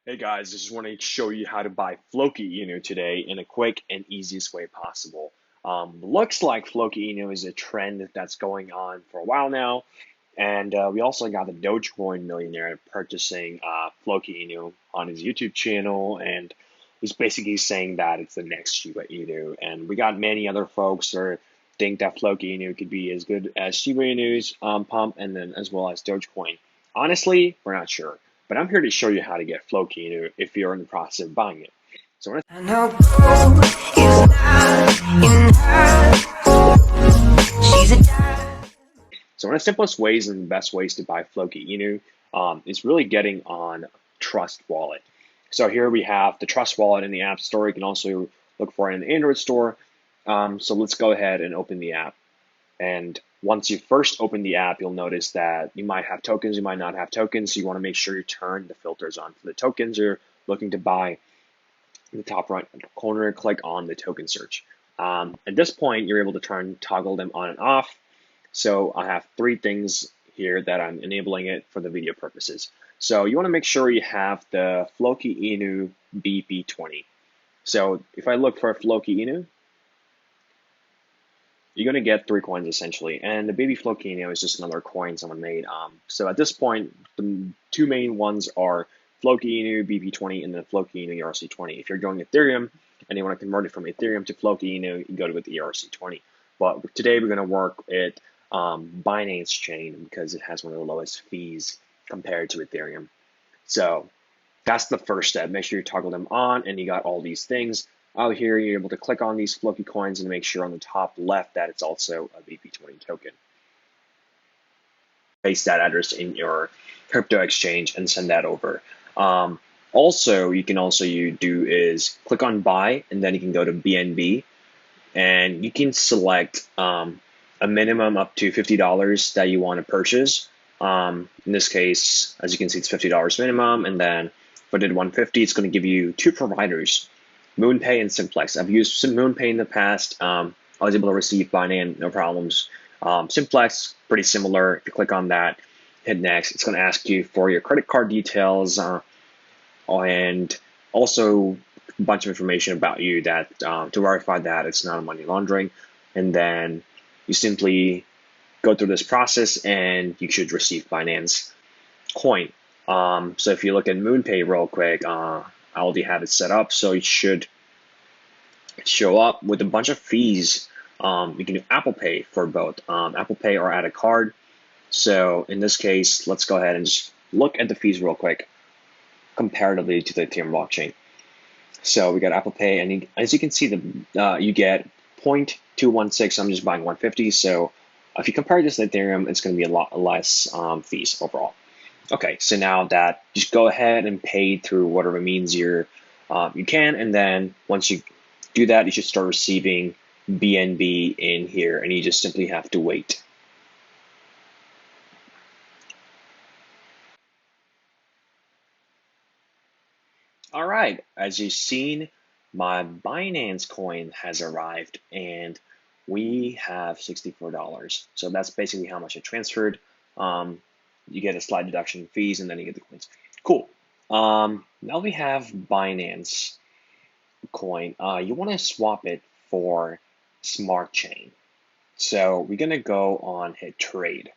Hey guys, I just want to show you how to buy Floki Inu today in a quick and easiest way possible. Looks like Floki Inu is a trend that's going on for a while now, and we also got the Dogecoin millionaire purchasing Floki Inu on his YouTube channel, and he's basically saying that it's the next Shiba Inu. And we got many other folks who think that Floki Inu could be as good as Shiba Inu's pump, and then as well as Dogecoin. Honestly, we're not sure. But I'm here to show you how to get Floki Inu if you're in the process of buying it. So when I know is so one of the simplest ways and the best ways to buy Floki Inu is really getting on Trust Wallet. So here we have the Trust Wallet in the App Store. You can also look for it in the Android store. So let's go ahead and open the app. And once you first open the app, you'll notice that you might have tokens, you might not have tokens. So you want to make sure you turn the filters on for the tokens you're looking to buy. In the top right corner, click on the token search. At this point, you're able to toggle them on and off. So I have three things here that I'm enabling it for the video purposes. So you want to make sure you have the Floki Inu BP20. So if I look for Floki Inu, you're going to get 3 coins essentially, and the baby Floki Inu is just another coin someone made. So at this point, the two main ones are Floki Inu BP20 and then Floki Inu ERC20. If you're going Ethereum and you want to convert it from Ethereum to Floki Inu, you go with the ERC20. But today we're going to work with Binance Chain because it has one of the lowest fees compared to Ethereum. So that's the first step. Make sure you toggle them on, and you got all these things. Out here, you're able to click on these Floki coins and make sure on the top left that it's also a BP20 token. Paste that address in your crypto exchange and send that over. Also, you can do is click on buy, and then you can go to BNB, and you can select a minimum up to $50 that you want to purchase. In this case, as you can see, it's $50 minimum, and then if I did 150, it's going to give you two providers, MoonPay and Simplex. I've used MoonPay in the past. I was able to receive Binance, no problems. Simplex, pretty similar. If you click on that, hit next, it's going to ask you for your credit card details and also a bunch of information about you that to verify that it's not money laundering. And then you simply go through this process and you should receive Binance coin. So if you look at MoonPay real quick, I already have it set up, so it should show up with a bunch of fees. You can do Apple Pay for both Apple Pay or add a card. So in this case, let's go ahead and just look at the fees real quick comparatively to the Ethereum blockchain. So we got Apple Pay, and as you can see, you get 0.216. I'm just buying 150. So if you compare this to Ethereum, it's going to be a lot less fees overall. Okay, so now that, just go ahead and pay through whatever means you can, and then once you do that, you should start receiving BNB in here, and you just simply have to wait. All right, as you've seen, my Binance coin has arrived, and we have $64. So that's basically how much I transferred. You get a slight deduction in fees, and then you get the coins. Cool. Now we have Binance coin. You want to swap it for Smart Chain. So we're going to go on hit trade.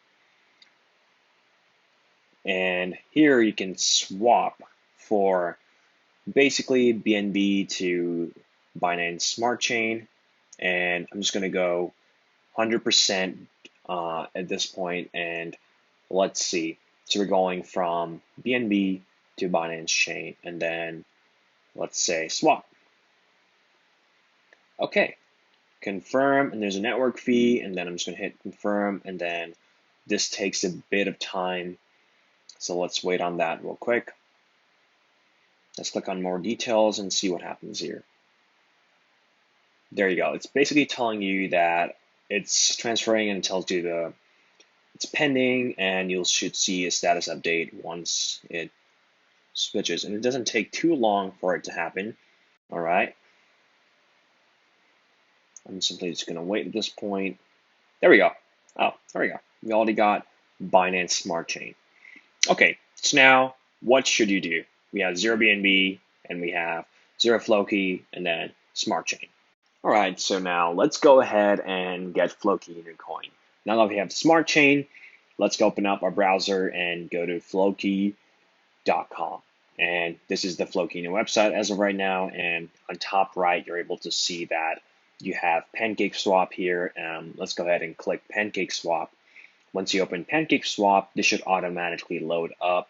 And here you can swap for basically BNB to Binance Smart Chain. And I'm just going to go 100% at this point, and let's see. So we're going from BNB to Binance Chain, and then let's say swap. Okay, confirm, and there's a network fee, and then I'm just going to hit confirm, and then this takes a bit of time. So let's wait on that real quick. Let's click on more details and see what happens here. There you go. It's basically telling you that it's transferring, and it tells you it's pending, and you should see a status update once it switches. And it doesn't take too long for it to happen. All right. I'm simply just going to wait at this point. There we go. Oh, there we go. We already got Binance Smart Chain. Okay, so now what should you do? we have 0 BNB, and we have 0 Floki, and then Smart Chain. All right, so now let's go ahead and get Floki Inu coin. Now that we have Smart Chain, let's go open up our browser and go to Floki.com. And this is the Floki Inu website as of right now. And on top right, you're able to see that you have PancakeSwap here. Let's go ahead and click PancakeSwap. Once you open PancakeSwap, this should automatically load up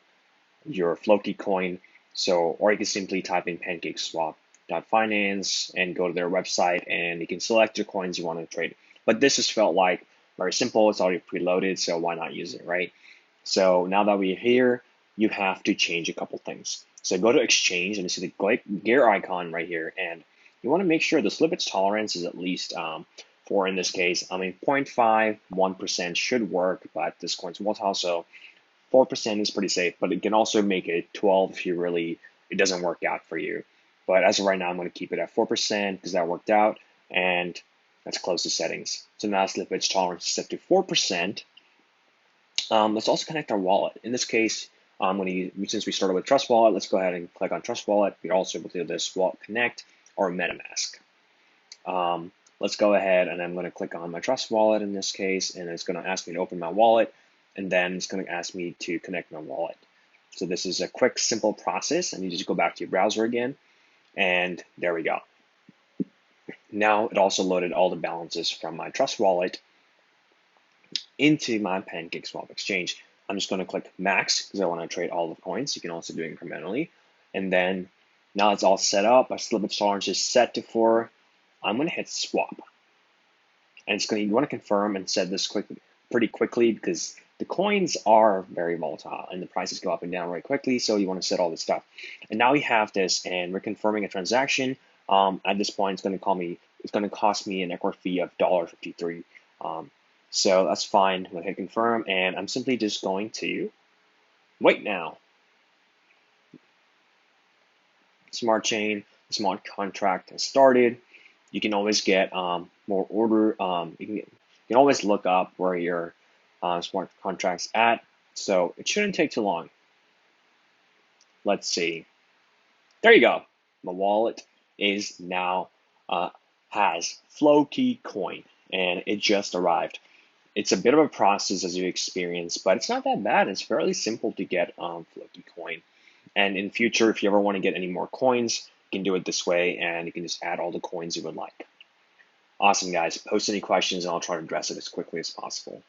your Floki coin. So, or you can simply type in PancakeSwap.finance and go to their website, and you can select your coins you want to trade. But this has felt like very simple. It's already preloaded, so why not use it, right? So now that we're here, you have to change a couple things. So go to exchange and you see the gear icon right here, and you want to make sure the slippage tolerance is at least for, in this case, 0.5, 1% should work, but this coin's volatile, so 4% is pretty safe, but it can also make it 12 if it doesn't work out for you. But as of right now, I'm going to keep it at 4% because that worked out, and let's close the settings. So now slippage tolerance is set to 4%. Let's also connect our wallet. In this case, since we started with Trust Wallet, let's go ahead and click on Trust Wallet. We're also able to do this Wallet Connect or MetaMask. Let's go ahead and I'm going to click on my Trust Wallet in this case, and it's going to ask me to open my wallet, and then it's going to ask me to connect my wallet. So this is a quick, simple process, and you just go back to your browser again, and there we go. Now it also loaded all the balances from my Trust Wallet into my PancakeSwap exchange. I'm just going to click max because I want to trade all the coins. You can also do it incrementally. And then now it's all set up. My slippage tolerance is set to 4. I'm going to hit swap. And you want to confirm and set this pretty quickly because the coins are very volatile and the prices go up and down very quickly. So you want to set all this stuff. And now we have this, and we're confirming a transaction. At this point, it's going to cost me a network fee of $1.53. So that's fine. I'm going to hit confirm, and I'm simply just going to wait now. Smart chain, smart contract has started. You can always get more order. You can always look up where your smart contract's at. So it shouldn't take too long. Let's see. There you go. My wallet is now has Floki coin, and it just arrived. It's a bit of a process as you experience, but it's not that bad. It's fairly simple to get Floki coin. And in future, if you ever want to get any more coins, you can do it this way, and you can just add all the coins you would like. Awesome, guys. Post any questions, and I'll try to address it as quickly as possible.